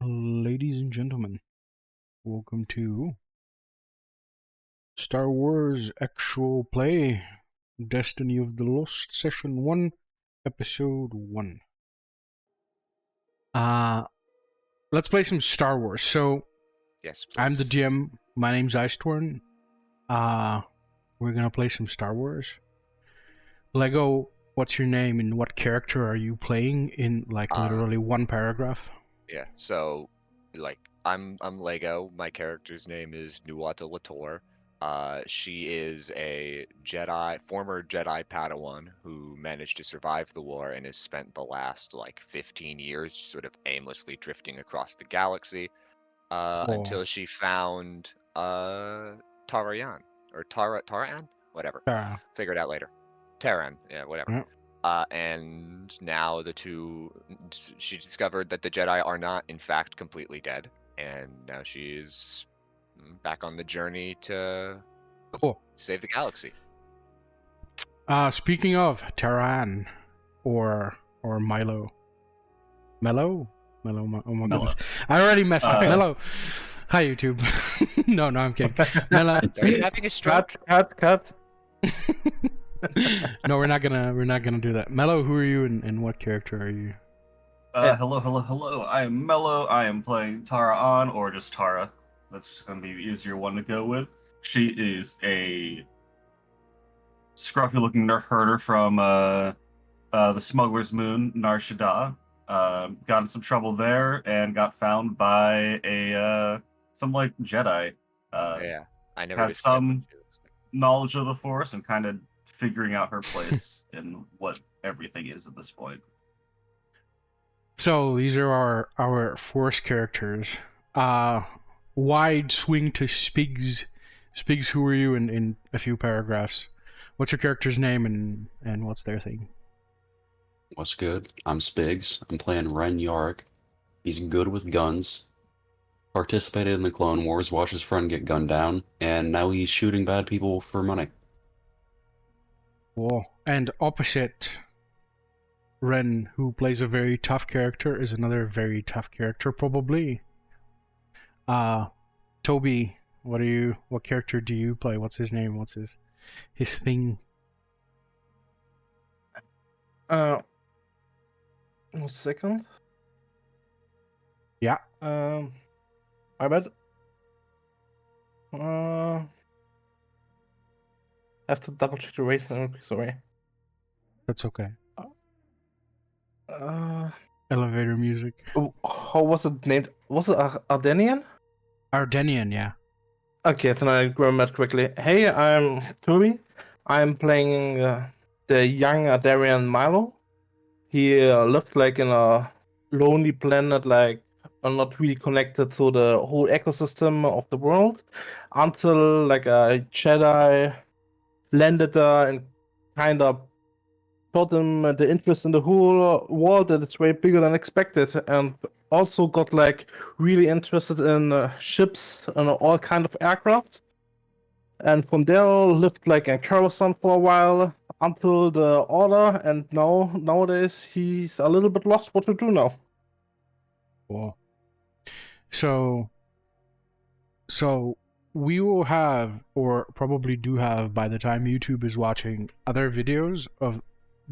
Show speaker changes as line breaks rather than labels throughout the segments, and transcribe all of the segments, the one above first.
Ladies and gentlemen, welcome to Star Wars Actual Play Destiny of the Lost Session 1, Episode 1. Let's play some Star Wars. So,
Yes, please.
I'm the GM. My name's Icetorn. We're gonna play some Star Wars. Lego, what's your name and what character are you playing in literally one paragraph?
Yeah, so I'm Lego. My character's name is Nuata Lator. She is a former Jedi Padawan who managed to survive the war and has spent the last 15 years sort of aimlessly drifting across the galaxy until she found Tarayan or Taran, whatever. Figure it out later. Taran, yeah, whatever.
Yeah.
And now she discovered that the Jedi are not, in fact, completely dead. And now she's back on the journey to save the galaxy.
Speaking of Taran, or Milo. Mello? Mello, oh my goodness. I already messed up. Mello. Hi, YouTube. no, I'm kidding. Mello.
Are you having a stroke?
Cut.
No, we're not gonna do that. Mello, who are you and what character are you?
Hello. I am Mello. I am playing Tara On, or just Tara. That's just gonna be the easier one to go with. She is a scruffy-looking nerf herder from the Smuggler's Moon, Nar Shaddaa. Got in some trouble there and got found by some Jedi.
Yeah, I never
has some knowledge of the Force and kind of figuring out her place in what everything is at this point.
So these are our Force characters. Wide swing to Spiggs. Spiggs, who are you in a few paragraphs? What's your character's name and what's their thing?
What's good? I'm Spiggs. I'm playing Ren Yarek. He's good with guns. Participated in the Clone Wars, watched his friend get gunned down, and now he's shooting bad people for money.
Cool. And opposite Ren, who plays a very tough character, is another very tough character, probably. Tobi, what character do you play? What's his name? What's his thing?
1 second.
Yeah.
My bad. I have to double check the race now. Sorry.
That's okay. Elevator music.
How was it named? Was it Ardenian?
Ardenian, yeah.
Okay, then I remember quickly. Hey, I'm Tobi. I'm playing the young Ardenian Milo. He lived in a lonely planet, not really connected to the whole ecosystem of the world, until a Jedi landed there and kind of taught him the interest in the whole world, that it's way bigger than expected, and also got really interested in ships and all kind of aircraft. And from there lived in Coruscant for a while until the Order, and nowadays he's a little bit lost what to do now.
Cool. So we will have, or probably do have by the time YouTube is watching, other videos of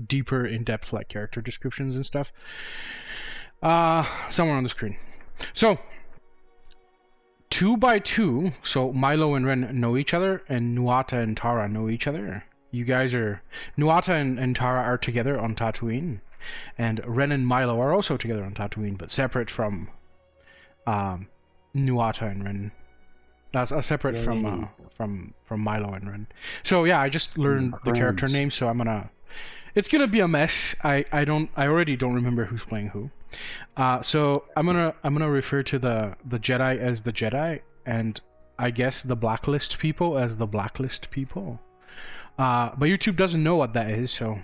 deeper in-depth character descriptions and stuff somewhere on the screen. So 2 by 2, so Milo and Ren know each other, and Nuata and Tara know each other. You guys are Nuata and Tara are together on Tatooine, and Ren and Milo are also together on Tatooine, but separate from Nuata and Ren. That's separate from Milo and Ren. So yeah, I just learned the character name, so it's gonna be a mess. I already don't remember who's playing who. So I'm gonna refer to the Jedi as the Jedi, and I guess the Blacklist people as the Blacklist people. But YouTube doesn't know what that is, so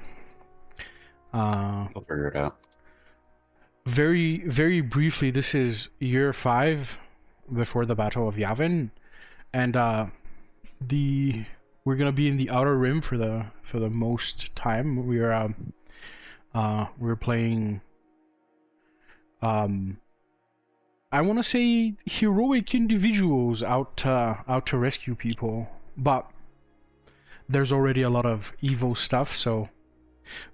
I'll figure it out.
Very, very briefly, this is year 5 before the Battle of Yavin, and we're gonna be in the Outer Rim for the most time. We're playing I want to say heroic individuals out to rescue people, but there's already a lot of evil stuff, so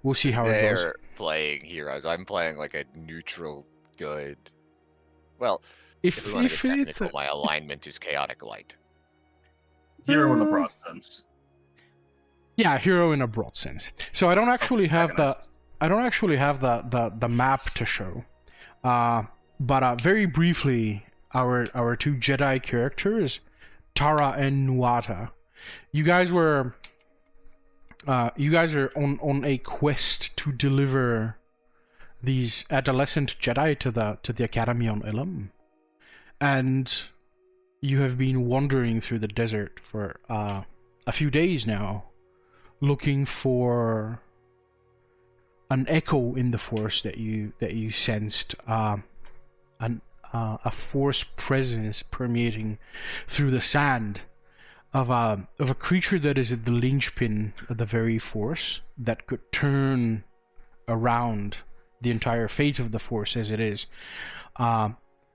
we'll see how it goes.
They're playing heroes. I'm playing like a neutral good. Well, if we want to get technical, my alignment is chaotic light.
Hero in a broad sense.
Yeah, hero in a broad sense. So I don't actually have the map to show. But very briefly, our two Jedi characters, Tara and Nuata. You guys are on a quest to deliver these adolescent Jedi to the Academy on Ilum, and you have been wandering through the desert for a few days now, looking for an echo in the Force that you sensed, a Force presence permeating through the sand of a creature that is at the linchpin of the very Force that could turn around the entire fate of the Force as it is.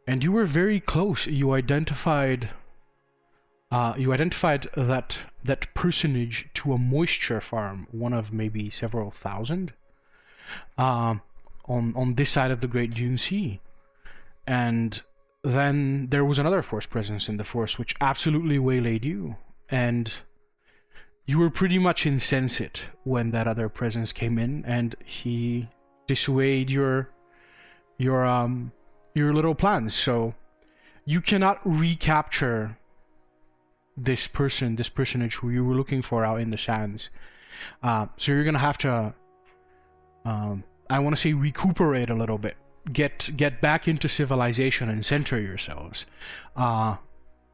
And you were very close. You identified that personage to a moisture farm, one of maybe several thousand, on this side of the Great Dune Sea. And then there was another Force presence in the Force which absolutely waylaid you, and you were pretty much insensate when that other presence came in, and he dissuaded your little plans. So you cannot recapture this personage who you were looking for out in the sands. So you're gonna have to, I want to say, recuperate a little bit, get back into civilization and center yourselves.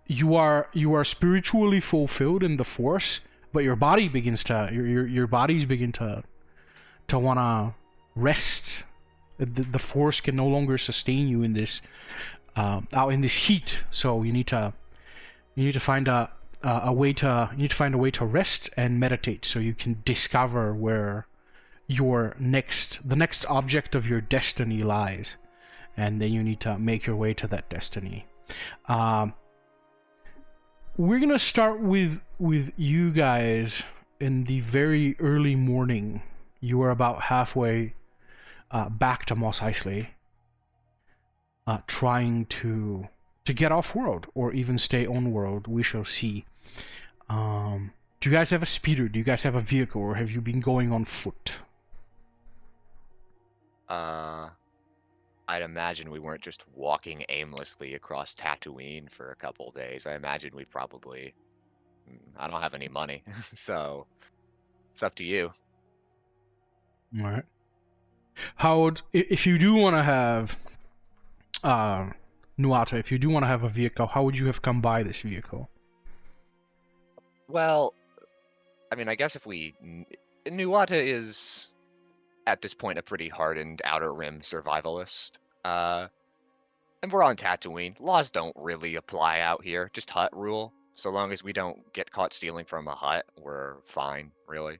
You are spiritually fulfilled in the Force, but your body begins to your bodies begin to wanna rest. The Force can no longer sustain you in this out in this heat. So you need to find a way to rest and meditate, so you can discover where the next object of your destiny lies, and then you need to make your way to that destiny. We're gonna start with you guys in the very early morning. You are about halfway back to Mos Eisley, trying to get off world or even stay on world. We shall see. Do you guys have a speeder? Do you guys have a vehicle, or have you been going on foot?
I'd imagine we weren't just walking aimlessly across Tatooine for a couple days. I imagine we probably... I don't have any money, so it's up to you.
Alright. Howard, if you do want to have... Nuata, if you do want to have a vehicle, how would you have come by this vehicle?
Well, I mean, I guess if we... Nuata is, at this point, a pretty hardened Outer Rim survivalist. And we're on Tatooine. Laws don't really apply out here, just hut rule. So long as we don't get caught stealing from a hut, we're fine, really.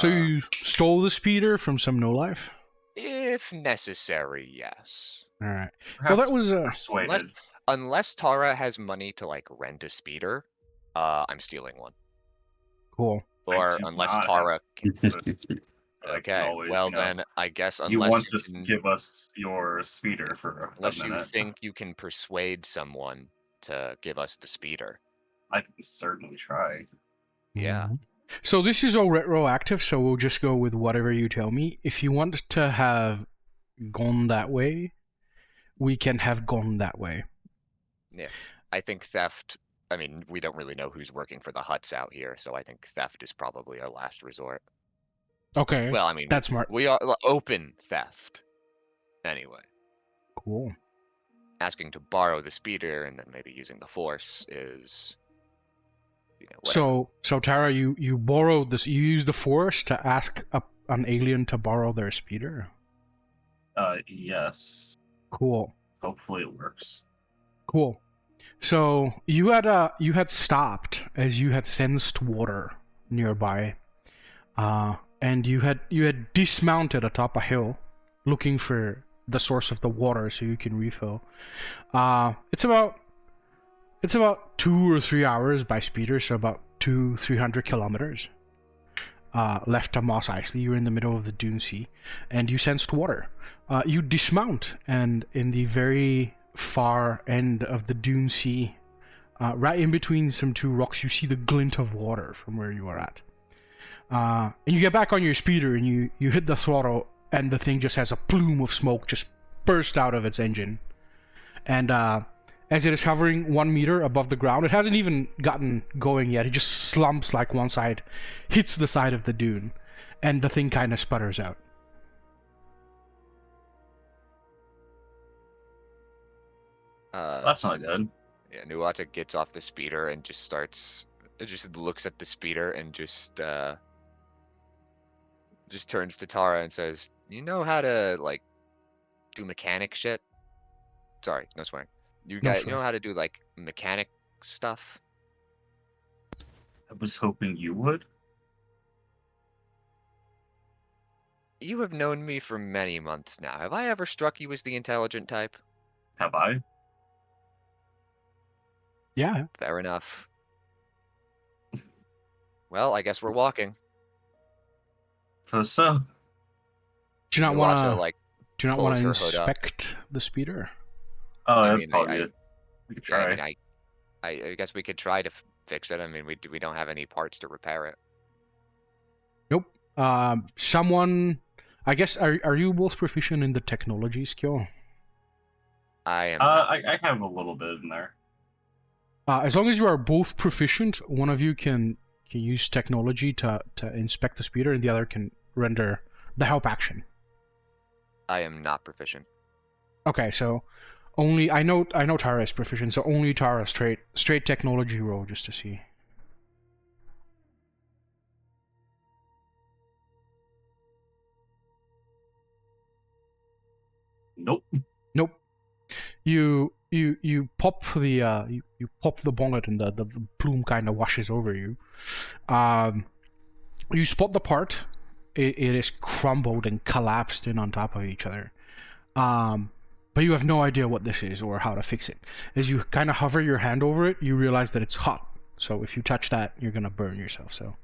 So you stole the speeder from some no-life?
If necessary, yes.
Alright.
Perhaps
Well, that was...
persuaded.
Unless Tara has money to, like, rent a speeder, I'm stealing one.
Cool.
Or unless Tara can... Okay, well then, I guess unless
you want
you
to
can...
give us your speeder for
Unless
a minute.
you think you can persuade someone to give us the speeder.
I can certainly try.
Yeah.
So this is all retroactive, so we'll just go with whatever you tell me. If you want to have gone that way, we can have gone that way.
Yeah. I think theft... I mean, we don't really know who's working for the huts out here, so I think theft is probably a last resort.
Okay.
Well, I mean,
that's smart.
We are open theft. Anyway.
Cool.
Asking to borrow the speeder and then maybe using the Force is...
So Tara, you borrowed this. You used the Force to ask an alien to borrow their speeder?
Yes.
Cool.
Hopefully it works.
Cool. So you had stopped as you had sensed water nearby, and you had dismounted atop a hill, looking for the source of the water so you can refill. It's about 2 or 3 hours by speeder, so about 300 kilometers. Left to Mos Eisley, you're in the middle of the Dune Sea, and you sensed water. You dismount, and in the very far end of the Dune Sea, right in between some two rocks, you see the glint of water from where you are at. And you get back on your speeder, and you hit the throttle, and the thing just has a plume of smoke just burst out of its engine. And as it is hovering 1 meter above the ground, it hasn't even gotten going yet. It just slumps like one side, hits the side of the dune, and the thing kind of sputters out.
That's not good.
Yeah, Nuata gets off the speeder and just looks at the speeder and just turns to Tara and says, "You know how to, like, do mechanic shit?" Sorry, no swearing. You know how to do, like, mechanic stuff?
I was hoping you would.
You have known me for many months now. Have I ever struck you as the intelligent type?
Have I?
Yeah.
Fair enough. Well, I guess we're walking.
So.
Do you not
Nuata,
want to
pulls her hood up.
inspect the speeder?
Oh,
I
that'd
mean,
probably good. We could try.
Yeah, I guess we could try to fix it. I mean, we don't have any parts to repair it.
Nope. Someone, I guess, are you both proficient in the technology skill?
I am.
I have a little bit in there.
As long as you are both proficient, one of you can use technology to inspect the speeder, and the other can render the help action.
I am not proficient.
Okay, so only I know Tara is proficient, so only Tara straight technology roll just to see.
Nope.
Nope. You pop the you pop the bonnet, and the plume kind of washes over you. You spot the part. It is crumbled and collapsed in on top of each other. But you have no idea what this is or how to fix it. As you kind of hover your hand over it, you realize that it's hot. So if you touch that, you're gonna burn yourself. So,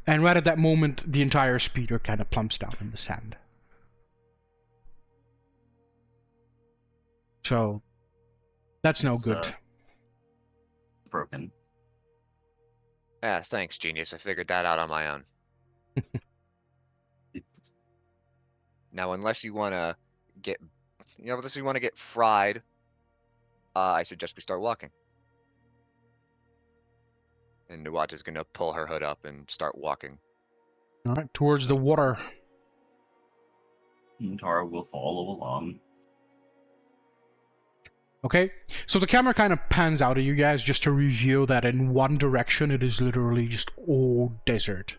and right at that moment, the entire speeder kind of plumps down in the sand. So that's no good.
Broken.
Thanks, genius. I figured that out on my own. Now, unless you want to get fried, I suggest we start walking. And Nuata's gonna pull her hood up and start walking.
All right, towards the water.
And Tara will follow along.
Okay, so the camera kind of pans out at you guys just to reveal that in one direction it is literally just all desert.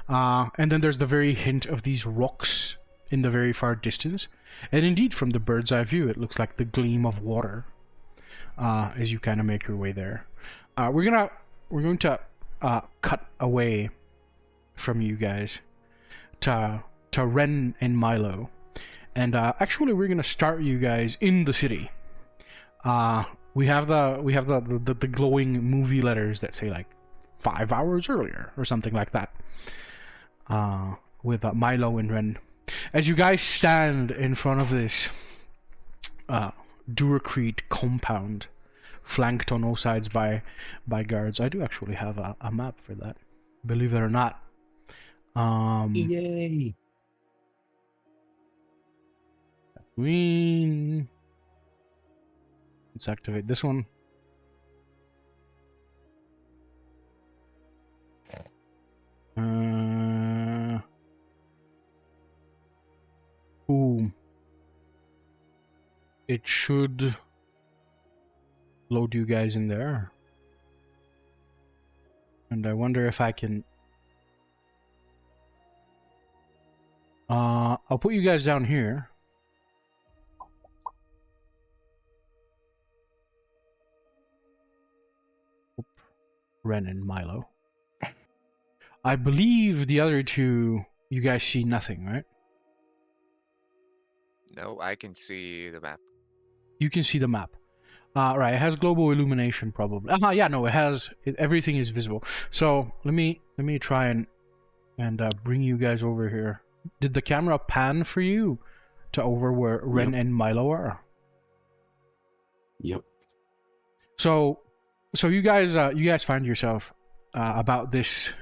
And then there's the very hint of these rocks in the very far distance. And indeed, from the bird's eye view, it looks like the gleam of water as you kind of make your way there. We're going to cut away from you guys to Ren and Milo. And actually, we're going to start you guys in the city. We have the glowing movie letters that say like 5 hours earlier or something like that. With Milo and Ren, as you guys stand in front of this Duracrete compound, flanked on all sides by guards. I do actually have a map for that, believe it or not.
Yay!
Let's activate this one. Ooh. It should load you guys in there. And I wonder if I can... I'll put you guys down here. Ren and Milo. I believe the other two, you guys see nothing, right?
No, I can see the map.
You can see the map. Right, it has global illumination probably. Yeah, no, it has. Everything is visible. So let me try and bring you guys over here. Did the camera pan for you to over where Ren and Milo are?
Yep.
So you guys find yourself about this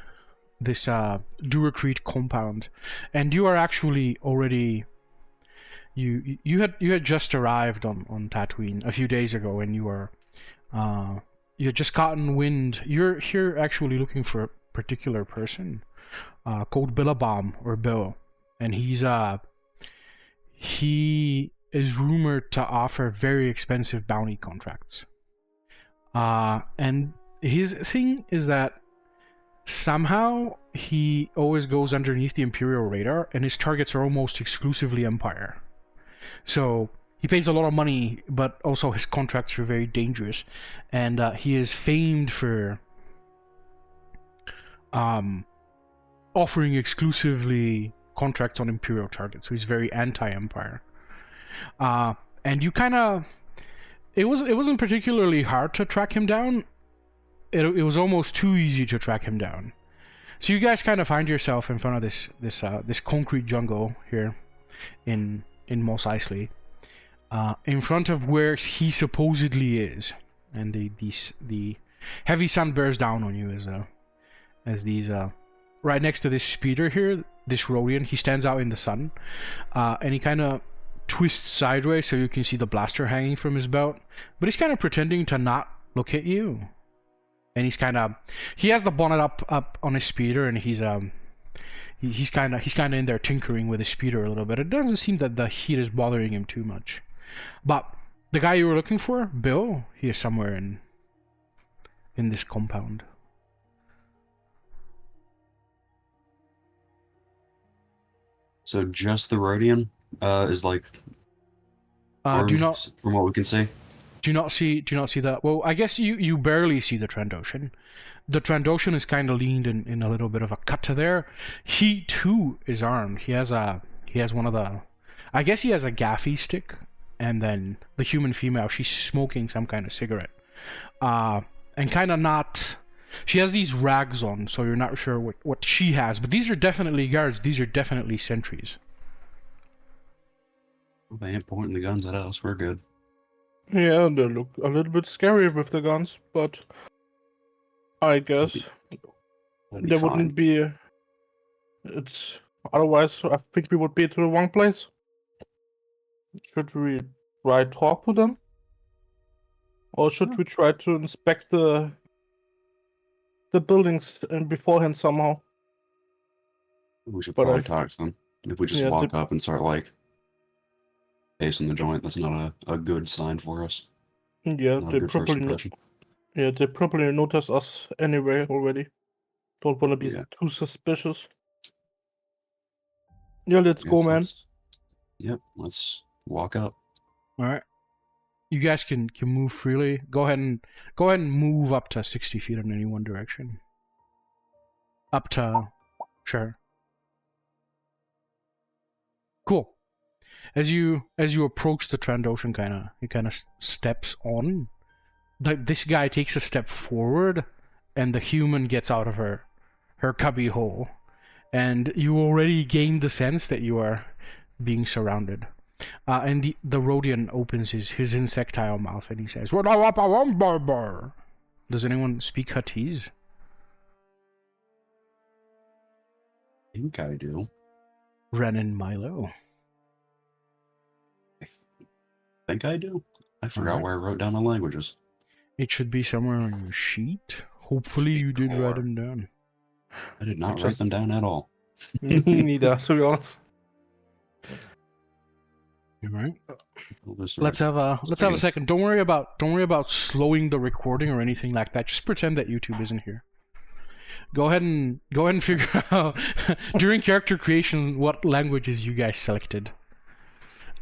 Duracrete compound, and you are actually already. You had just arrived on Tatooine a few days ago, and you had just gotten wind. You're here actually looking for a particular person called Billabong or Bill, and he is rumored to offer very expensive bounty contracts. And his thing is that somehow he always goes underneath the Imperial radar, and his targets are almost exclusively Empire. So he pays a lot of money, but also his contracts are very dangerous, and he is famed for offering exclusively contracts on Imperial targets. So he's very anti-Empire. And you kind of, it wasn't particularly hard to track him down. It was almost too easy to track him down. So you guys kind of find yourself in front of this concrete jungle here in Mos Eisley, in front of where he supposedly is, and the heavy sun bears down on you as these right next to this speeder here, this Rodian, he stands out in the sun, and he kind of twists sideways so you can see the blaster hanging from his belt, but he's kind of pretending to not look at you, and he has the bonnet up on his speeder, and he's kind of in there tinkering with his speeder a little bit. It doesn't seem that the heat is bothering him too much. But the guy you were looking for, Bill, he is somewhere in this compound.
So just the Rodian is like from what we can see.
Do you not see that? Well, I guess you barely see the Trandoshan. The Trandoshan is kind of leaned in a little bit of a cut to there. He too is armed. He has one of the, I guess he has a gaffy stick, and then the human female, she's smoking some kind of cigarette, and kind of not. She has these rags on, so you're not sure what she has. But these are definitely guards. These are definitely sentries.
They ain't pointing the guns at us. We're good.
Yeah, they look a little bit scary with the guns, but I guess there wouldn't be. It's otherwise. I think we would be to the wrong place. Should we try to talk to them, or should we try to inspect the buildings beforehand somehow?
We should probably talk to them. If we just walk up and start like pacing the joint, that's not a good sign for us.
Yeah, they probably notice us anyway already. Don't want to be too suspicious. Yeah, let's go, man.
Let's walk up.
All right. You guys can move freely. Go ahead and move up to 60 feet in any one direction. Up to, sure. Cool. As you approach the Trandoshan, he kind of steps on. This guy takes a step forward, and the human gets out of her cubby hole, and you already gain the sense that you are being surrounded. And the Rodian opens his insectile mouth and he says, Does anyone speak huttese?
I think I do.
Ren and Milo.
I think I do. I forgot where I wrote down the languages.
It should be somewhere on your sheet. Hopefully you did write them down.
I did not write them down at all.
Me neither, to be honest.
All right. Let's have a second. Don't worry about slowing the recording or anything like that. Just pretend that YouTube isn't here. Go ahead and figure out during character creation what languages you guys selected.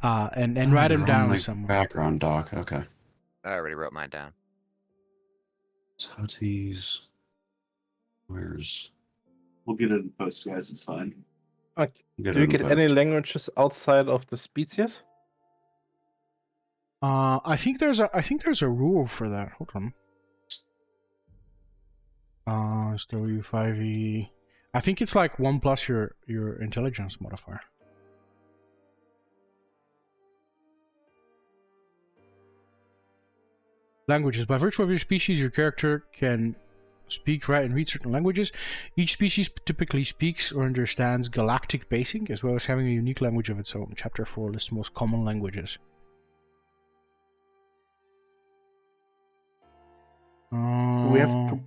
And write them down somewhere.
Background doc. Okay.
I already wrote mine down.
Huttese. Where's
We'll get it in post, guys. It's fine.
Okay.
Get
Do
it
you
in
get any
post.
languages outside of the species?
I think there's a rule for that. Hold on. SW5E. I think it's like 1 plus your intelligence modifier. Languages. By virtue of your species, your character can speak, write, and read certain languages. Each species typically speaks or understands Galactic Basic, as well as having a unique language of its own. Chapter 4 lists most common languages.
Do we have to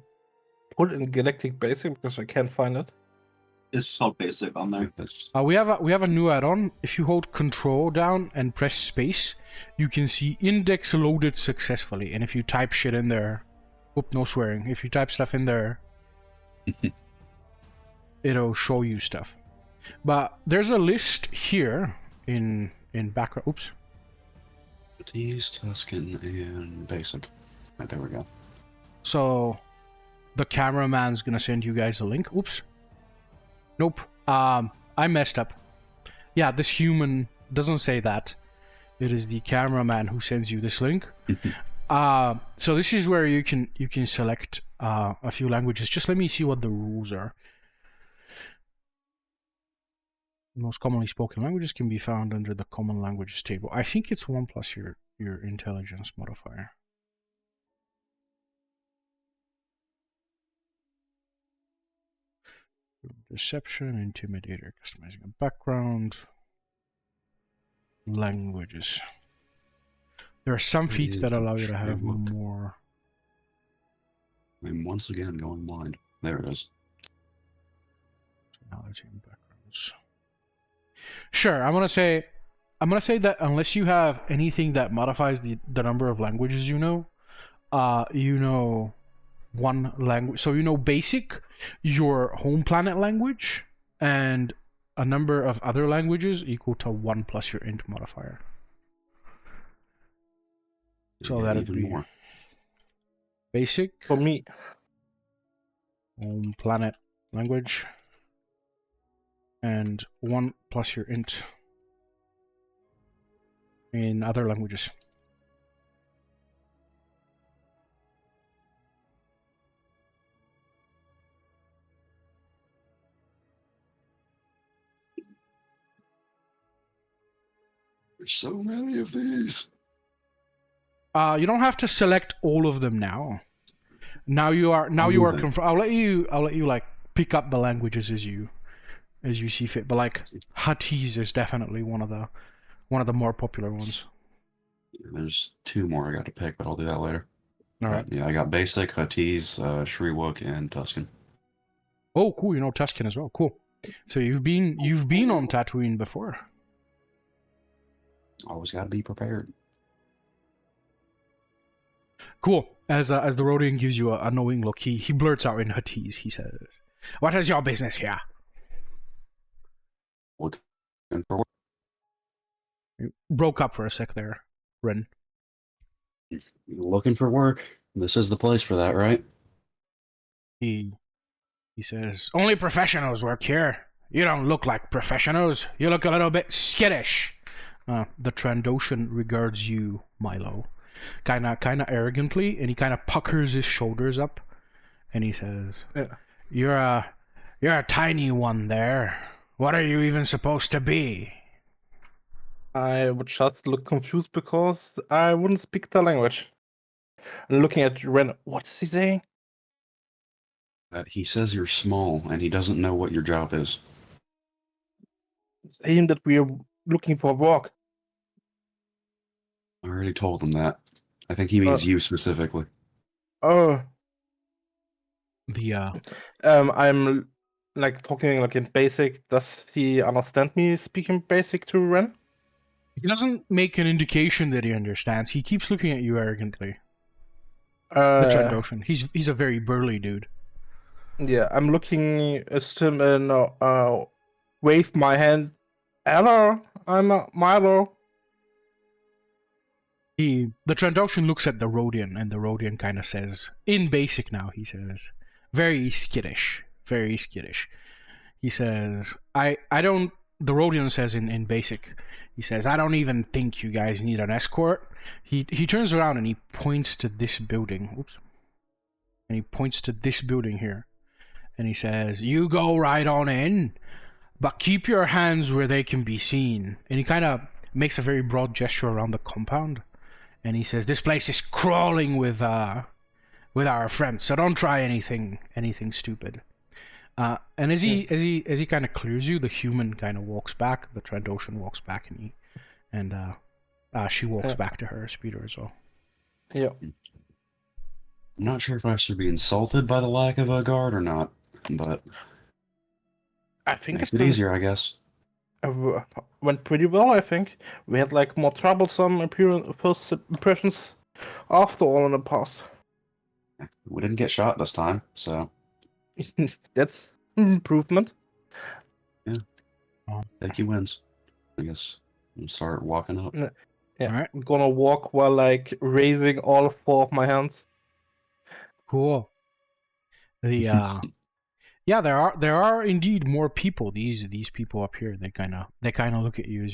put in Galactic Basic because I can't find it?
It's just called basic on there.
We have a new add-on. If you hold Control down and press space, you can see index loaded successfully. And if you type shit in there, oop, no swearing. If you type stuff in there, it'll show you stuff. But there's a list here in background. Oops.
Huttese, Tuscan, and basic. Right, there we go.
So the cameraman's gonna send you guys a link. Oops. Nope. I messed up. Yeah, this human doesn't say that. It is the cameraman who sends you this link. So this is where you can select a few languages. Just let me see what the rules are. Most commonly spoken languages can be found under the common languages table. I think it's 1 plus your intelligence modifier. Deception, intimidator, customizing a background, languages. There are some feats that allow you to have more.
I'm once again going blind. There it is.
Personality and backgrounds. Sure, I'm gonna say that unless you have anything that modifies the number of languages you know one language. So you know basic, your home planet language, and a number of other languages equal to 1 plus your int modifier. So that'd be more. Basic.
For me.
Home planet language. And 1 plus your int in other languages.
There's so many of these.
You don't have to select all of them now. Now you are I'll let you like pick up the languages as you see fit. But like huttese is definitely one of the more popular ones.
There's 2 more I got to pick, but I'll do that later.
All right.
Yeah, I got basic, huttese, Shriwook, and Tuscan.
Oh, cool! You know Tuscan as well. Cool. So you've been on Tatooine before.
Always got to be prepared.
Cool. As the Rodian gives you a knowing look, he blurts out in huttese. He says, "What is your business here?"
Looking for work.
You broke up for a sec there, Ren.
Looking for work. This is the place for that, right?
He says, "Only professionals work here. You don't look like professionals. You look a little bit skittish." The Trandoshan regards you, Milo, kind of arrogantly, and he kind of puckers his shoulders up, and he says, "You're a tiny one there. What are you even supposed to be?"
I would just look confused because I wouldn't speak the language. And looking at Ren, what is he saying?
He says you're small, and he doesn't know what your job is.
Saying that we are looking for work.
I already told him that. I think he means you specifically.
Oh.
I'm
like talking like in basic. Does he understand me speaking basic to Ren?
He doesn't make an indication that he understands. He keeps looking at you arrogantly. The Trandoshan. He's a very burly dude.
Yeah, I'm looking at him and wave my hand. Hello, I'm Milo.
The Trandoshan looks at the Rodian, and the Rodian kind of says, in basic now, he says, very skittish, very skittish. he says, I don't. The Rhodian says in basic, he says, I don't even think you guys need an escort. He turns around and he points to this building. Oops. And he points to this building here. And he says, you go right on in, but keep your hands where they can be seen. And he kind of makes a very broad gesture around the compound. And he says, this place is crawling with our friends, so don't try anything stupid. And as he kind of clears you, the human kind of walks back. The Trandoshan walks back, and she walks back to her speeder as well.
Yeah.
I'm not sure if I should be insulted by the lack of a guard or not, but
I think
makes it easier, I guess.
Went pretty well, I think. We had like more troublesome first impressions after all in the past.
We didn't get shot this time, so
That's improvement.
yeah. Take you wins. I guess we'll start walking up.
Yeah.
All right.
I'm gonna walk while like raising all four of my hands.
Cool. The yeah, there are indeed more people. These people up here, they kind of look at you as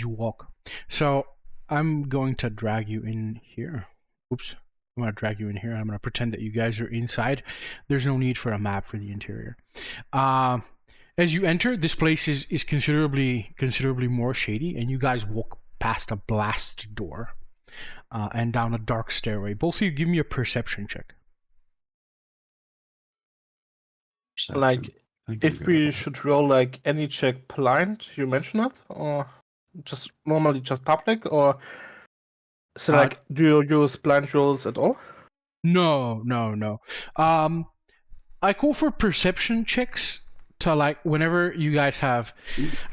you walk. So I'm going to drag you in here. Oops. I'm going to drag you in here. I'm going to pretend that you guys are inside. There's no need for a map for the interior. As you enter, this place is considerably more shady, and you guys walk past a blast door and down a dark stairway. Both of you give me a perception check.
Perception.
Like, if we should roll like any check blind, you mention it, or just normally just public, or so like do you use blind rolls at all?
No. I call for perception checks to like whenever you guys have,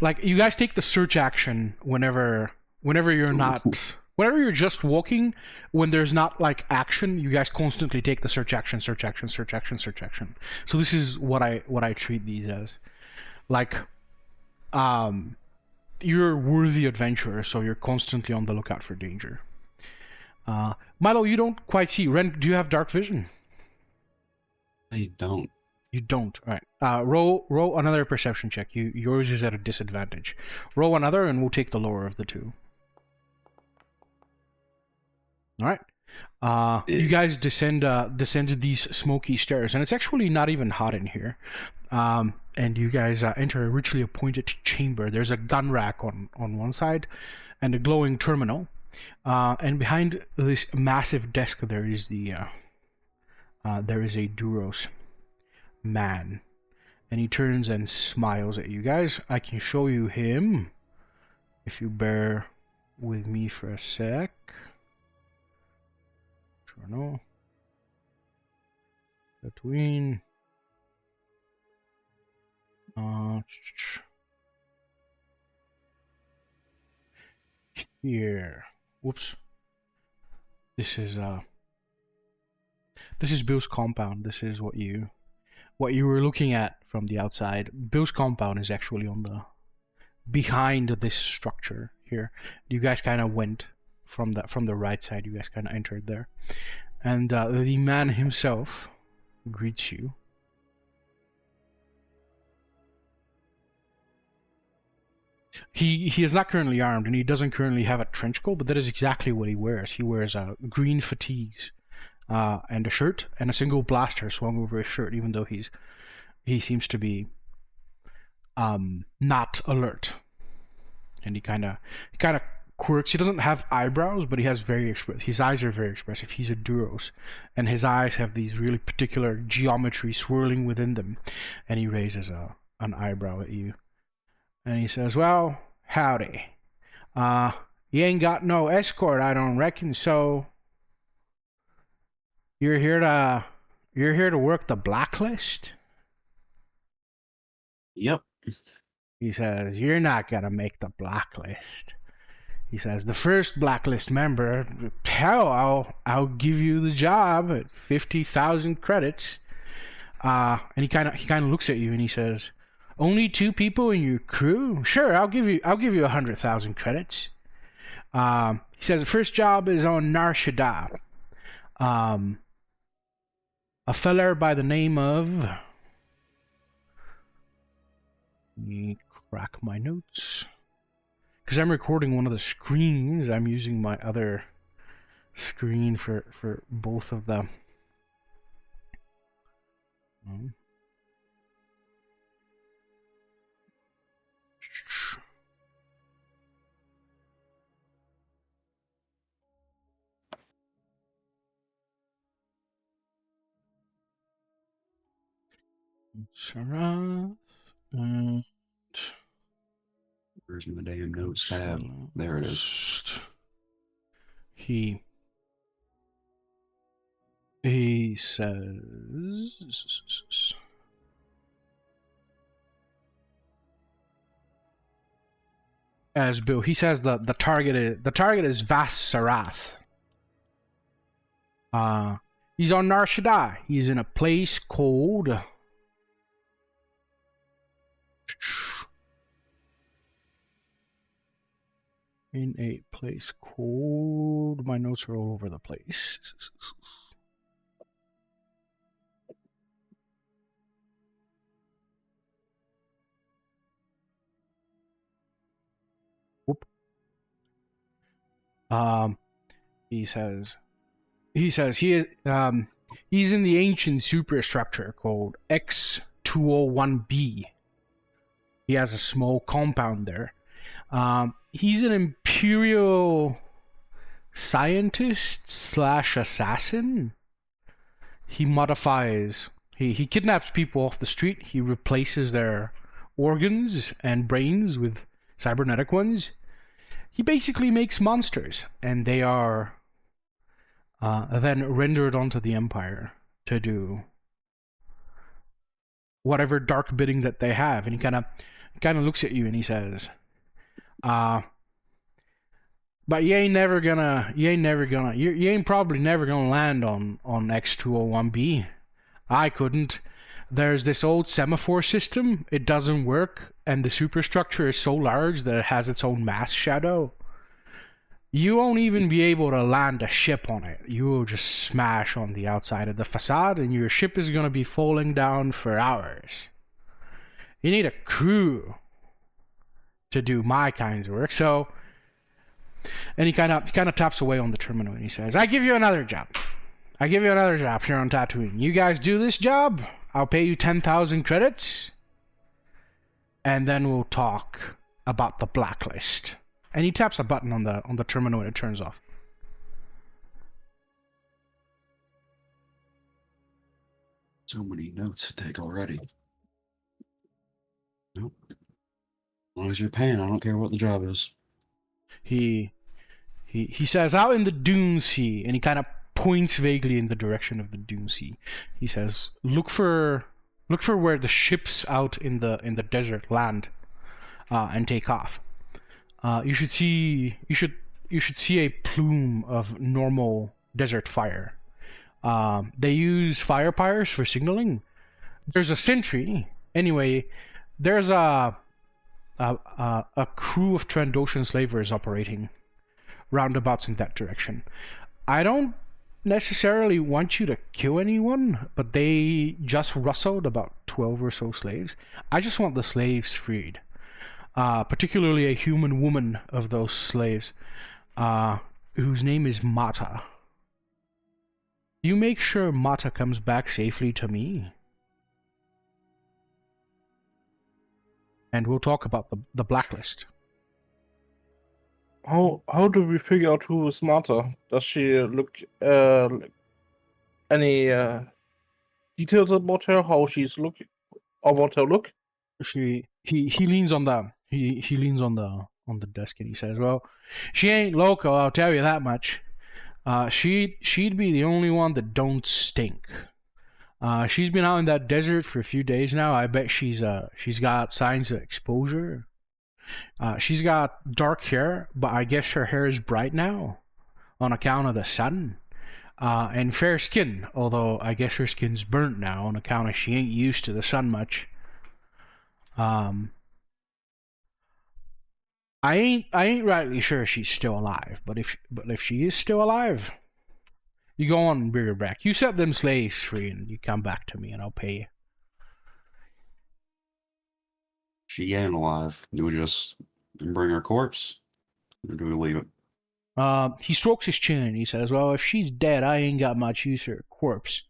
like you guys take the search action whenever you're not, whenever you're just walking, when there's not like action, you guys constantly take the search action. So this is what I treat these as, like, you're a worthy adventurer, so you're constantly on the lookout for danger. Milo, you don't quite see. Ren, do you have dark vision?
I don't.
You don't. All right. Roll another perception check. Yours is at a disadvantage. Roll another, and we'll take the lower of the two. All right. You guys descend these smoky stairs, and it's actually not even hot in here. And you guys enter a richly appointed chamber. There's a gun rack on one side, and a glowing terminal. And behind this massive desk, there is a Duros man, and he turns and smiles at you guys. I can show you him if you bear with me for a sec. Sure, no. Between. Here. Whoops. This is Bill's compound. This is what you were looking at from the outside. Bill's compound is actually on the behind this structure here. You guys kind of went from the right side. You guys kind of entered there, and the man himself greets you. He is not currently armed, and he doesn't currently have a trench coat, but that is exactly what he wears. He wears green fatigues and a shirt, and a single blaster swung over his shirt, even though he seems to be not alert. And he kind of quirks. He doesn't have eyebrows, but he has his eyes are very expressive. He's a Duros, and his eyes have these really particular geometry swirling within them. And he raises an eyebrow at you. And he says, well, howdy. You ain't got no escort, I don't reckon, so you're here to work the blacklist?
Yep.
He says, you're not gonna make the blacklist. He says, the first blacklist member, hell, I'll give you the job at 50,000 credits. And he kind of looks at you and he says, only 2 people in your crew? Sure, I'll give you 100,000 credits. He says the first job is on Nar Shaddaa. A feller by the name of Let me crack my notes. Because I'm recording one of the screens, I'm using my other screen for both of them. Sharath and
Where's my damn notes tab? There it is.
He says, as Bill, he says the target is Vas Sarath. He's on Nar Shaddaa. He's in a place called my notes are all over the place. Whoop. He says he is he's in the ancient superstructure called X201B. He has a small compound there. He's an Imperial scientist / assassin. He modifies. He kidnaps people off the street. He replaces their organs and brains with cybernetic ones. He basically makes monsters, and they are then rendered onto the Empire to do whatever dark bidding that they have. And he kind of looks at you and he says, but you ain't probably never gonna land on X201B. I couldn't. There's this old semaphore system. It doesn't work, and the superstructure is so large that it has its own mass shadow. You won't even be able to land a ship on it. You will just smash on the outside of the facade, and your ship is gonna be falling down for hours. You need a crew to do my kinds of work. So, and he kind of taps away on the terminal and he says, I give you another job here on Tatooine. You guys do this job, I'll pay you 10,000 credits, and then we'll talk about the blacklist. And he taps a button on the terminal and it turns off.
So many notes to take already. Nope. As long as you're paying, I don't care what the job is.
He says, out in the Dune Sea, and he kind of points vaguely in the direction of the Dune Sea. He says, look for where the ships out in the desert land, and take off. You should see a plume of normal desert fire. They use fire pyres for signaling. There's a sentry. Anyway, there's a crew of Trandoshan slavers operating roundabouts in that direction. I don't necessarily want you to kill anyone, but they just rustled about 12 or so slaves. I just want the slaves freed. Particularly a human woman of those slaves, whose name is Mata. You make sure Mata comes back safely to me. And we'll talk about the blacklist.
How do we figure out who is Mata? Does she look any details about her? How she's looking? About her look?
He leans on the desk and he says, "Well, she ain't local, I'll tell you that much. She'd be the only one that don't stink. She's been out in that desert for a few days now. I bet she's got signs of exposure. She's got dark hair, but I guess her hair is bright now on account of the sun. And fair skin, although I guess her skin's burnt now on account of she ain't used to the sun much. I ain't rightly sure she's still alive, but if she is still alive, you go on and bring her back. You set them slaves free and you come back to me and I'll pay you."
She ain't alive. Do we just bring her corpse? Or do we leave it?
He strokes his chin and he says, "Well, if she's dead, I ain't got much use for her corpse.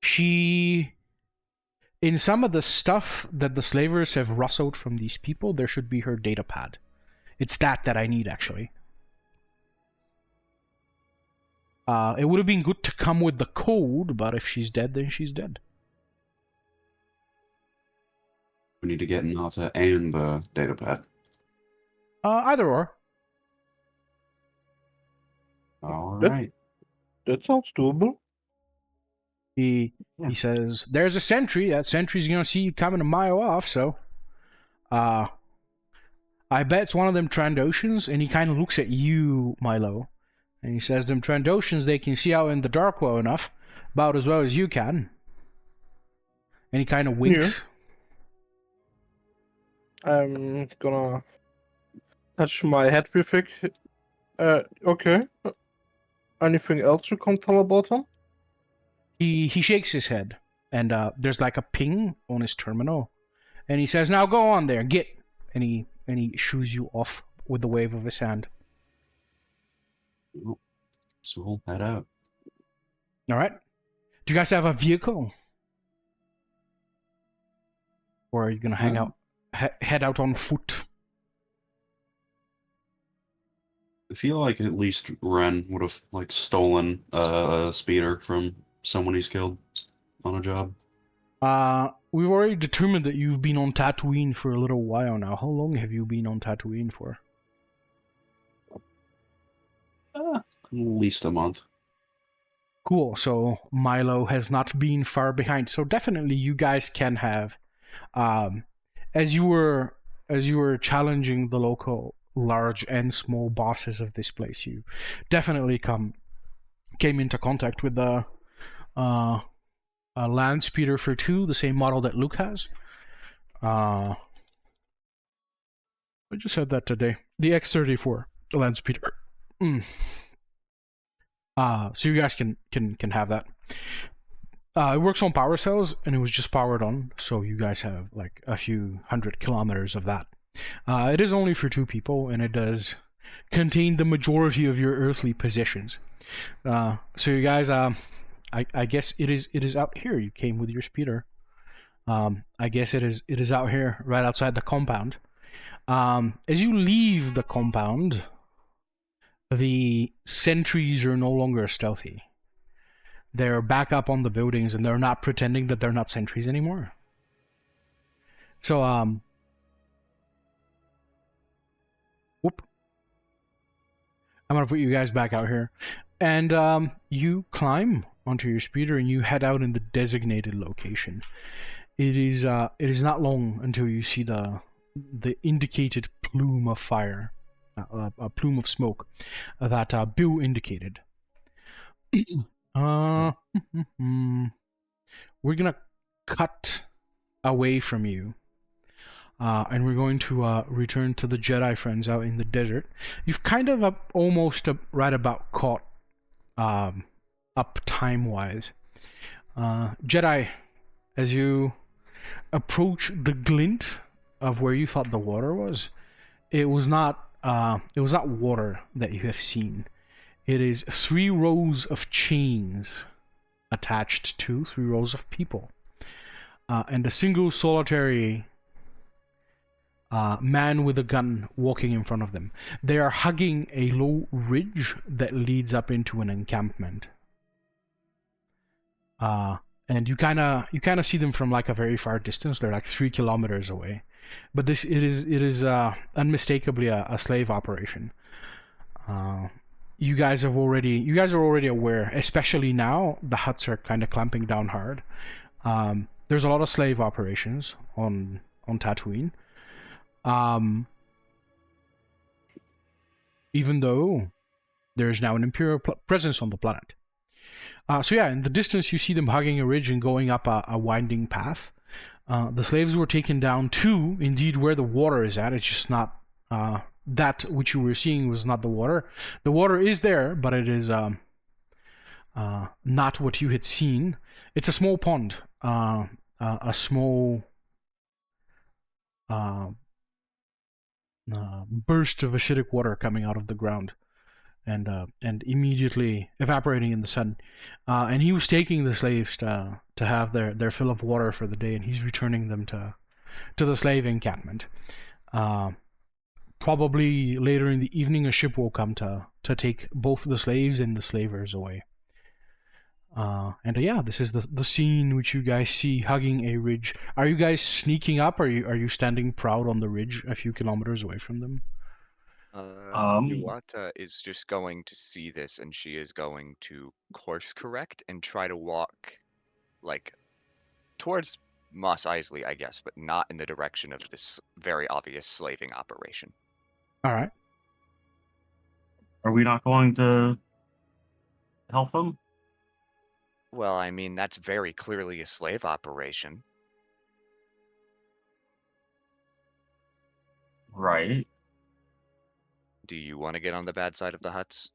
She, in some of the stuff that the slavers have rustled from these people, there should be her data pad. It's that I need, actually. It would have been good to come with the code, but if she's dead, then she's dead."
We need to get Nata and the data pad.
Either or.
Alright.
That sounds doable.
He says, "There's a sentry. That sentry's gonna see you coming a mile off, so I bet it's one of them Trandoshans." And he kind of looks at you, Milo, and he says, "Them Trandoshans, they can see out in the dark well enough, about as well as you can." And he kind of winks.
Yeah. I'm gonna touch my head real quick. Okay. Anything else you can tell about him?
He shakes his head, and there's like a ping on his terminal, and he says, "Now go on there, get." And he shoos you off with the wave of his hand.
So we'll head out.
All right. Do you guys have a vehicle, or are you gonna hang out, head out on foot?
I feel like at least Ren would have like stolen a speeder from someone he's killed on a job.
We've already determined that you've been on Tatooine for a little while now. How long have you been on Tatooine for?
At least a month.
Cool. So Milo has not been far behind. So definitely you guys can have, as you were challenging the local large and small bosses of this place, you definitely came into contact with the land speeder for 2, the same model that Luke has. I just had that today. The X34, the land speeder. So you guys can have that. It works on power cells, and it was just powered on, so you guys have like a few 100 kilometers of that. It is only for 2 people, and it does contain the majority of your earthly possessions. So you guys, I guess it is out here. You came with your speeder. I guess it is out here, right outside the compound. As you leave the compound, the sentries are no longer stealthy. They're back up on the buildings, and they're not pretending that they're not sentries anymore. So, whoop. I'm gonna put you guys back out here, and you climb onto your speeder and you head out in the designated location. It is not long until you see the indicated plume of fire, a plume of smoke that Bill indicated. We're gonna cut away from you, and we're going to return to the Jedi friends out in the desert. You've kind of almost right about caught up time-wise. Jedi, as you approach the glint of where you thought the water was, it was not water that you have seen. It is 3 rows of chains attached to 3 rows of people, and a single solitary man with a gun walking in front of them. They are hugging a low ridge that leads up into an encampment. And you kind of see them from like a very far distance. They're like 3 kilometers away. But it is unmistakably a slave operation. You guys are already aware, especially now the Hutts are kind of clamping down hard. There's a lot of slave operations on Tatooine. Even though there's now an Imperial presence on the planet. So yeah, in the distance you see them hugging a ridge and going up a winding path. The slaves were taken down to, indeed, where the water is at. It's just not that which you were seeing was not the water. The water is there, but it is not what you had seen. It's a small pond, a small burst of acidic water coming out of the ground and immediately evaporating in the sun. And he was taking the slaves to have their fill of water for the day, and he's returning them to the slave encampment. Probably later in the evening, a ship will come to take both the slaves and the slavers away. Yeah, this is the scene which you guys see hugging a ridge. Are you guys sneaking up? Or are you standing proud on the ridge a few kilometers away from them?
Nuwata is just going to see this, and she is going to course correct and try to walk, like, towards Mos Eisley, I guess, but not in the direction of this very obvious slaving operation.
All right.
Are we not going to help them?
Well, I mean, that's very clearly a slave operation.
Right.
Do you want to get on the bad side of the huts?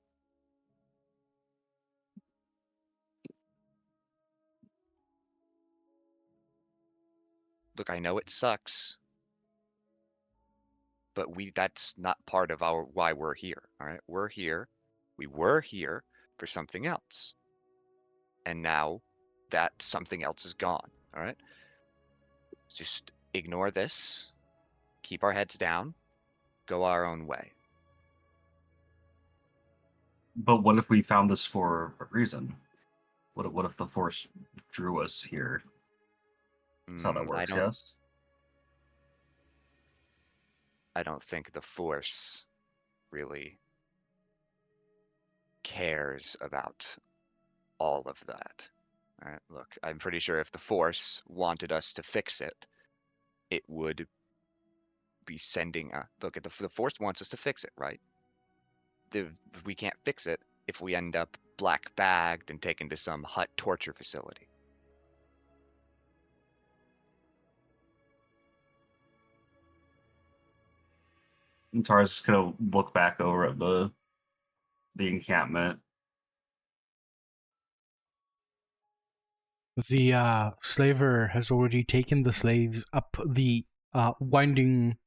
Look, I know it sucks, but that's not part of why we're here, all right? We were here for something else. And now that something else is gone, all right? Just ignore this, keep our heads down, go our own way.
But what if we found this for a reason? What if the Force drew us here? That's how that works, yes?
I don't think the Force really cares about all of that. All right, look, I'm pretty sure if the Force wanted us to fix it, it would be sending look, the Force wants us to fix it, right? We can't fix it if we end up black bagged and taken to some hut torture facility.
And Tara's just gonna look back over at the encampment.
The slaver has already taken the slaves up the winding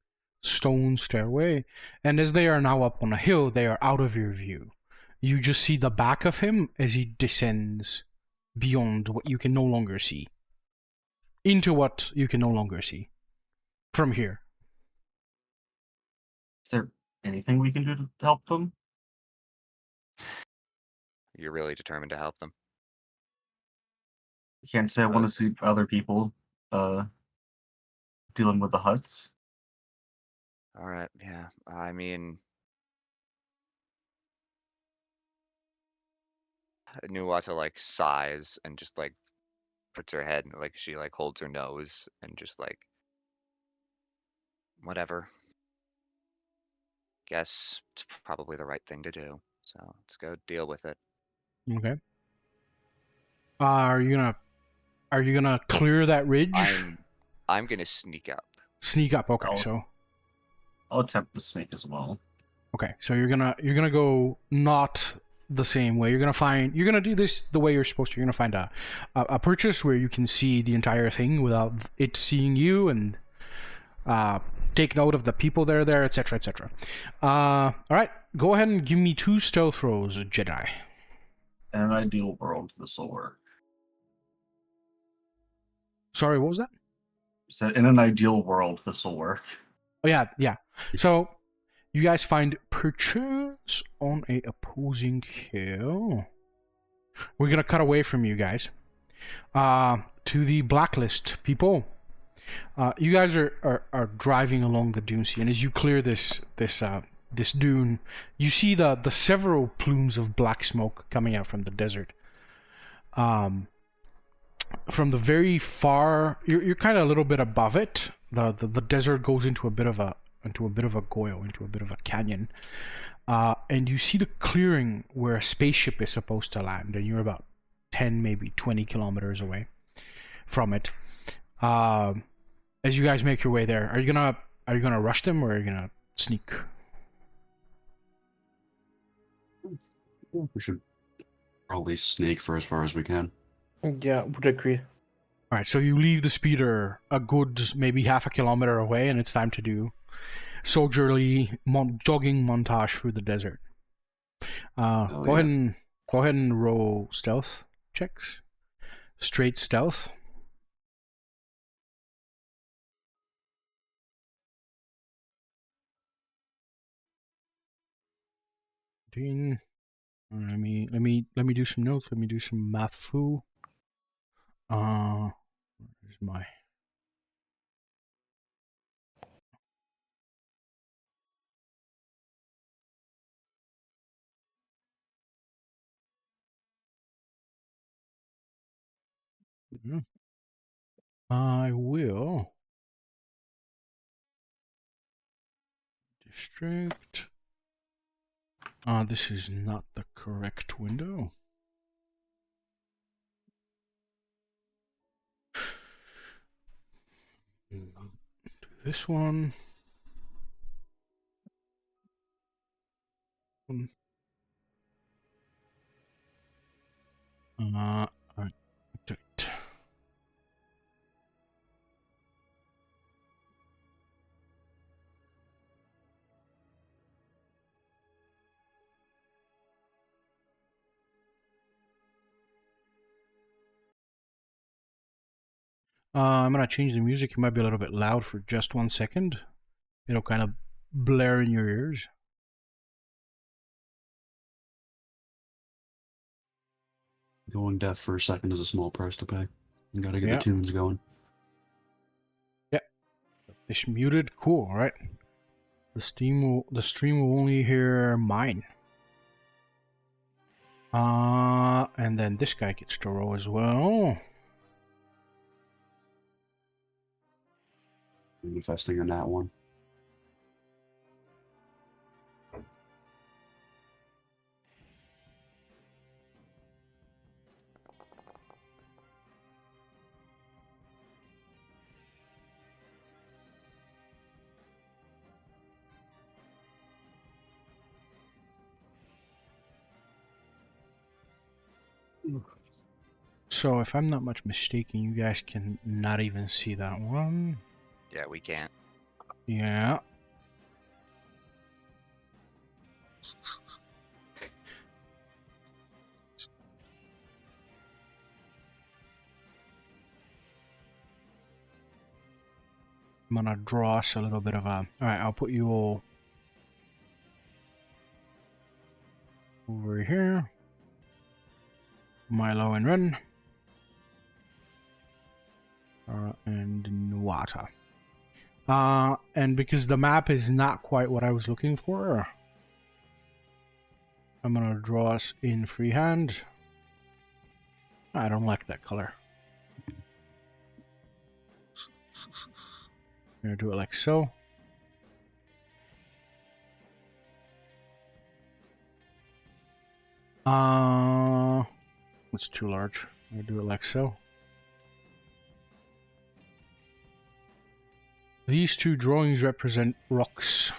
stone stairway, and as they are now up on a hill, they are out of your view. You just see the back of him as he descends beyond what you can no longer see, into what you can no longer see from here.
Is there anything we can do to help them?
You're really determined to help them?
You can't say I want to see other people dealing with the huts.
All right, yeah. I mean, Nuwata like sighs and just like puts her head, like she like holds her nose and just like, whatever. Guess it's probably the right thing to do. So let's go deal with it.
Okay. Are you gonna clear that ridge?
I'm gonna sneak up.
Sneak up. Okay, so
I'll attempt to sneak as well.
Okay, so you're gonna go not the same way. You're gonna do this the way you're supposed to. You're gonna find a purchase where you can see the entire thing without it seeing you, and take note of the people that are there, etc., etc. All right, go ahead and give me 2 stealth rolls, Jedi.
In an ideal world, this will work.
Sorry, what was that?
So in an ideal world, this will work.
Oh yeah. So you guys find purchase on a opposing hill. We're gonna cut away from you guys to the blacklist people. You guys are driving along the dune sea, and as you clear this dune, you see the several plumes of black smoke coming out from the desert. From the very far, you're kind of a little bit above it. The desert goes into a bit of a goyle, into a bit of a canyon, and you see the clearing where a spaceship is supposed to land, and you're about 10, maybe 20 kilometers away from it. As you guys make your way there, are you gonna rush them, or are you gonna sneak?
We should probably sneak for as far as we can.
Yeah, would agree.
All right, so you leave the speeder a good maybe half a kilometer away, and it's time to do soldierly jogging montage through the desert. Go ahead and roll stealth checks. Straight stealth. Let me do some notes. Let me do some math. Where's my I will district. This is not the correct window. Do this one. Alright, do it. I'm gonna change the music. It might be a little bit loud for just 1 second. It'll kind of blare in your ears.
Going deaf for a second is a small price to pay. You gotta get
Yeah.
the tunes going.
Yep. This muted. Cool. All right. The stream will only hear mine. And then this guy gets to roll as well.
Manifesting on that one.
So if I'm not much mistaken, you guys can not even see that one.
Yeah, we can't.
Yeah. I'm gonna draw us a little bit of a... Alright, I'll put you all over here. Milo and Ren. And Nuata. And because the map is not quite what I was looking for, I'm gonna draw us in freehand. I don't like that color. I'm gonna do it like so. It's too large. I'm gonna do it like so. These two drawings represent rocks.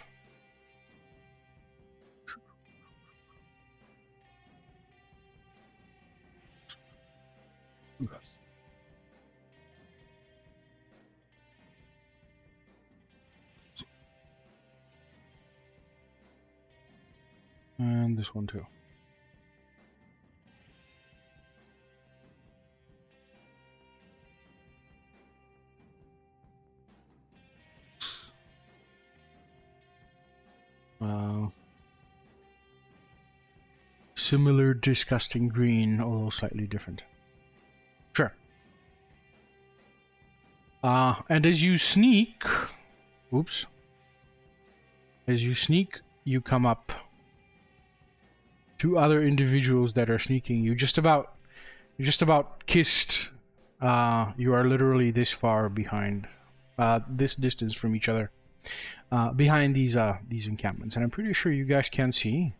And this one too. Similar disgusting green, although slightly different. Sure. And as you sneak, oops. As you sneak, you come up to other individuals that are sneaking. You just about kissed. You are literally this far behind, this distance from each other, behind these encampments, and I'm pretty sure you guys can see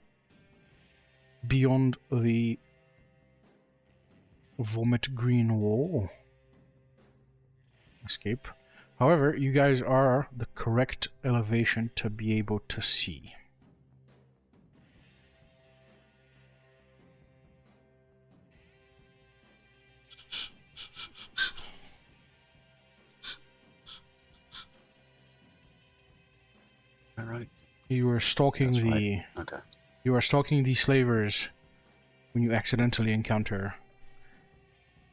beyond the vomit green wall. Escape. However, you guys are the correct elevation to be able to see.
that right?
You were stalking
That's
the.
right. Okay.
You are stalking the slavers when you accidentally encounter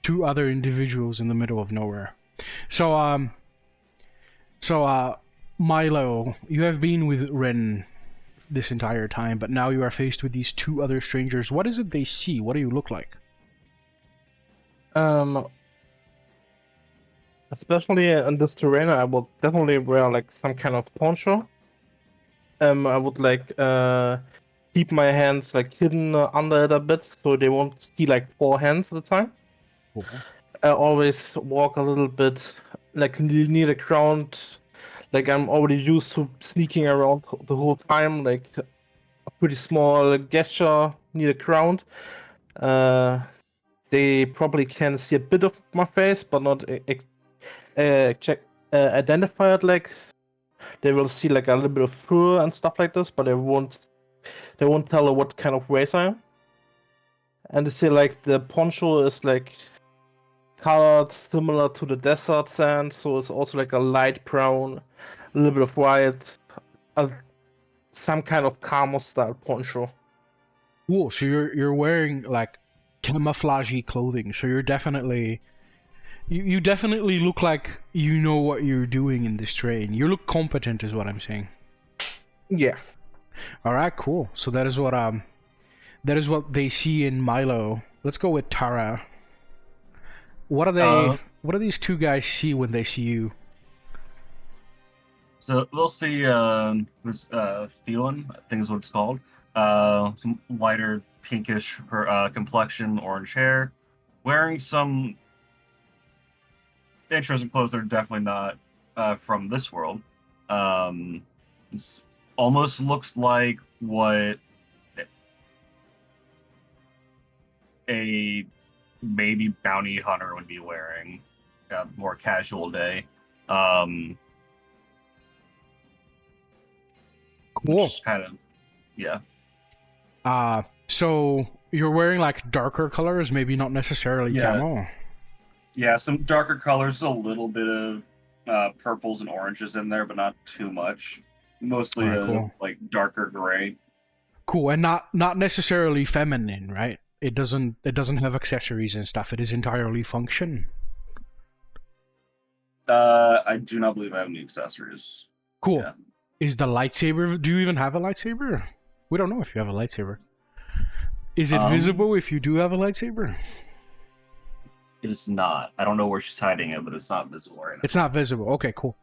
two other individuals in the middle of nowhere. So Milo, you have been with Ren this entire time, but now you are faced with these two other strangers. What is it they see? What do you look like?
Especially in this terrain, I would definitely wear like some kind of poncho. I would like keep my hands like hidden under it a bit, so they won't see like 4 hands at a time.
Cool.
I always walk a little bit like near the ground, like I'm already used to sneaking around the whole time, like a pretty small gesture near the ground. They probably can see a bit of my face, but not identify it. Like they will see like a little bit of fur and stuff like this, but they won't tell what kind of race I am. And they say like the poncho is like colored similar to the desert sand, so it's also like a light brown, a little bit of white, some kind of camo style poncho.
Cool. So you're wearing like camouflagey clothing. So you're definitely you definitely look like you know what you're doing in this terrain. You look competent, is what I'm saying.
Yeah.
All right. Cool. So that is what they see in Milo. Let's go with Tara. What are they? What do these two guys see when they see you?
So we'll see. There's Theon, I think is what it's called. Some lighter pinkish complexion, orange hair, wearing some interesting clothes that are definitely not from this world. This almost looks like what a maybe bounty hunter would be wearing, a more casual day.
Cool.
Which is kind of, yeah.
So you're wearing like darker colors, maybe not necessarily camo.
Yeah, some darker colors, a little bit of purples and oranges in there, but not too much. Mostly
cool.
like darker gray.
Cool, and not necessarily feminine, right? It doesn't have accessories and stuff. It is entirely function.
I do not believe I have any accessories.
Cool.
Yeah.
Is the lightsaber? Do you even have a lightsaber? We don't know if you have a lightsaber. Is it visible if you do have a lightsaber?
It is not. I don't know where she's hiding it, but it's not visible right now.
It's not visible. Okay, cool.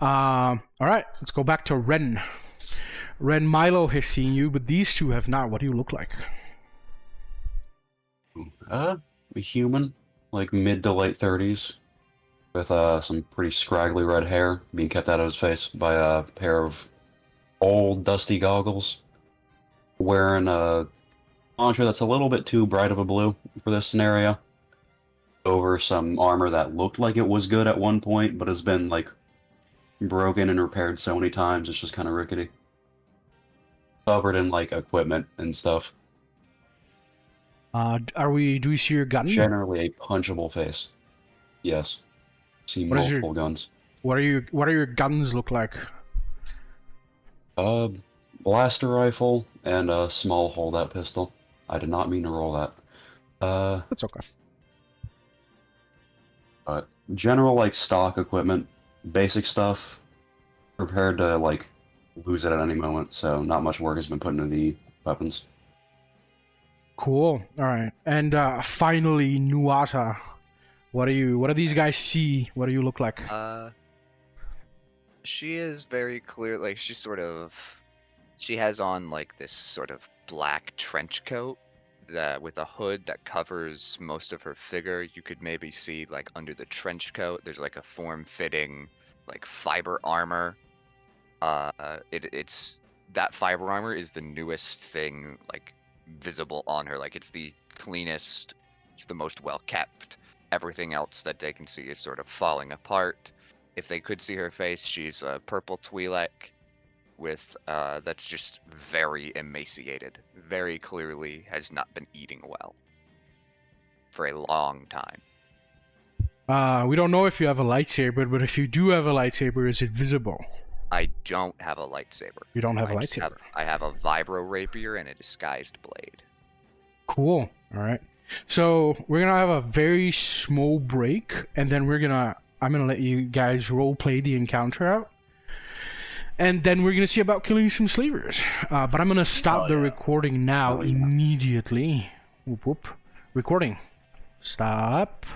All right, let's go back to Ren. Ren, Milo has seen you, but these two have not. What do you look like?
A human, like mid to late 30s, with some pretty scraggly red hair being kept out of his face by a pair of old dusty goggles. Wearing a poncho that's a little bit too bright of a blue for this scenario. Over some armor that looked like it was good at one point, but has been like broken and repaired so many times it's just kind of rickety. Covered in like equipment and stuff.
Do we see your gun?
Generally a punchable face. Yes. See multiple guns.
What are your guns look like?
Blaster rifle and a small holdout pistol. I did not mean to roll that.
That's okay.
General like stock equipment, basic stuff, prepared to like lose it at any moment, so not much work has been put into the weapons.
Cool. All right. And finally, Nuata. What do these guys see? What do you look like?
She is very clear, like she has on like this sort of black trench coat that with a hood that covers most of her figure. You could maybe see like under the trench coat there's like a form-fitting like fiber armor. It's that fiber armor is the newest thing like visible on her. Like it's the cleanest, it's the most well kept. Everything else that they can see is sort of falling apart. If they could see her face, she's a purple Twi'lek with that's just very emaciated, very clearly has not been eating well for a long time.
We don't know if you have a lightsaber, but if you do have a lightsaber, is it visible?
I don't have a lightsaber.
You don't have a
I just
lightsaber.
I have a vibro rapier and a disguised blade.
Cool. All right. So we're gonna have a very small break, and then I'm gonna let you guys role play the encounter out, and then we're gonna see about killing some slavers. But I'm gonna stop the recording now immediately. Whoop whoop. Recording. Stop.